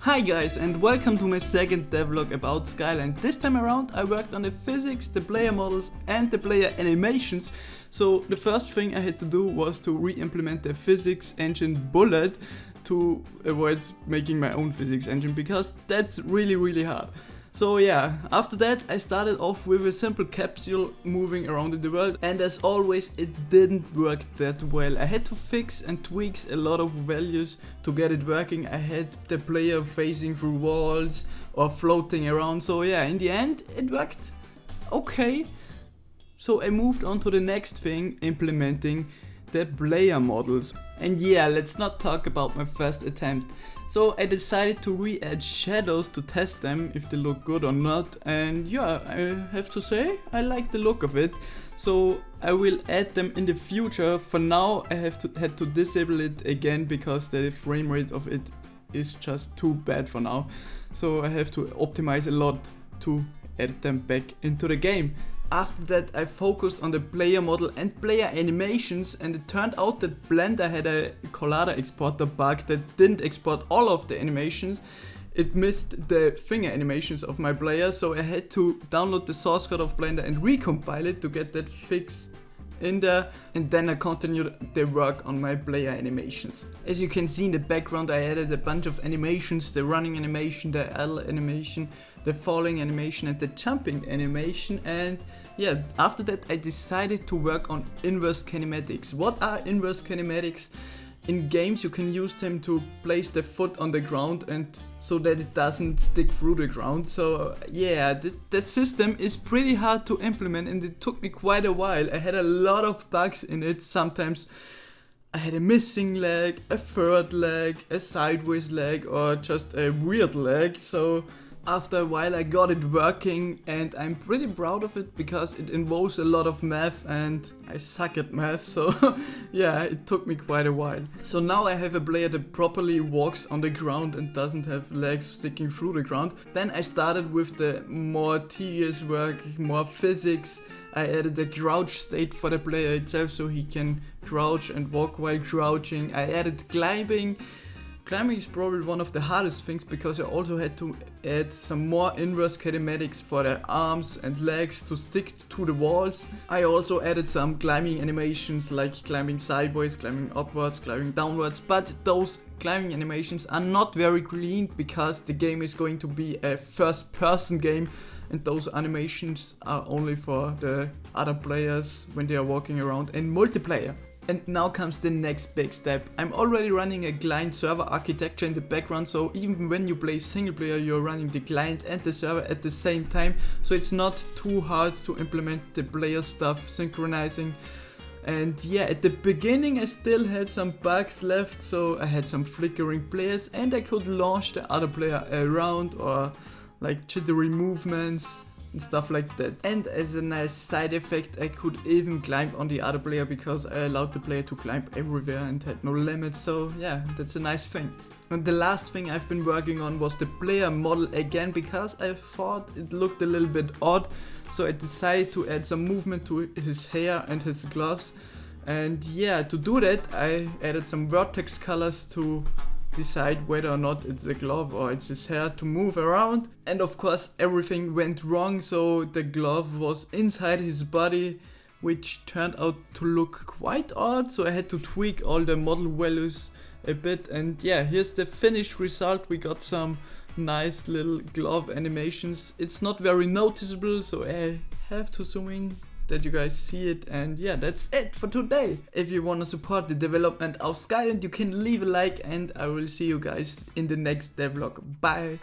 Hi guys, and welcome to my second devlog about Skyland. This time around I worked on the physics, the player models and the player animations. So the first thing I had to do was to re-implement the physics engine bullet to avoid making my own physics engine, because that's really hard. So yeah, after that I started off with a simple capsule moving around in the world, and as always it didn't work that well. I had to fix and tweak a lot of values to get it working. I had the player facing through walls or floating around, so yeah, in the end it worked okay. So I moved on to the next thing, implementing the player models. And yeah, let's not talk about my first attempt. So I decided to re-add shadows to test them if they look good or not, and yeah, I have to say I like the look of it. So I will add them in the future. For now I had to disable it again because the frame rate of it is just too bad for now. So I have to optimize a lot to add them back into the game. After that I focused on the player model and player animations, and it turned out that Blender had a collider exporter bug that didn't export all of the animations. It missed the finger animations of my player, so I had to download the source code of Blender and recompile it to get that fix in there, and then I continued the work on my player animations. As you can see in the background, I added a bunch of animations: the running animation, the L animation, the falling animation and the jumping animation. And yeah, after that I decided to work on inverse kinematics. What are inverse kinematics? In games you can use them to place the foot on the ground and so that it doesn't stick through the ground. So yeah, that system is pretty hard to implement, and it took me quite a while. I had a lot of bugs in it. Sometimes I had a missing leg, a third leg, a sideways leg, or just a weird leg. So after a while I got it working, and I'm pretty proud of it because it involves a lot of math and I suck at math, so yeah, it took me quite a while. So now I have a player that properly walks on the ground and doesn't have legs sticking through the ground. Then I started with the more tedious work, more physics. I added a crouch state for the player itself so he can crouch and walk while crouching. I added climbing. Climbing is probably one of the hardest things because I also had to add some more inverse kinematics for the arms and legs to stick to the walls. I also added some climbing animations like climbing sideways, climbing upwards, climbing downwards, but those climbing animations are not very clean because the game is going to be a first-person game, and those animations are only for the other players when they are walking around in multiplayer. And now comes the next big step. I'm already running a client server architecture in the background, so even when you play single player you're running the client and the server at the same time, so it's not too hard to implement the player stuff, synchronizing. And yeah, at the beginning I still had some bugs left, so I had some flickering players and I could launch the other player around, or like jittery movements and stuff like that. And as a nice side effect I could even climb on the other player because I allowed the player to climb everywhere and had no limits, so yeah, that's a nice thing. And the last thing I've been working on was the player model again, because I thought it looked a little bit odd, so I decided to add some movement to his hair and his gloves. And yeah, to do that I added some vertex colors to decide whether or not it's a glove or it's his hair to move around. And of course everything went wrong, so the glove was inside his body, which turned out to look quite odd, so I had to tweak all the model values a bit. And yeah, here's the finished result. We got some nice little glove animations. It's not very noticeable, so I have to zoom in that you guys see it. And yeah, that's it for today. If you want to support the development of Skyland, you can leave a like, and I will see you guys in the next devlog. Bye.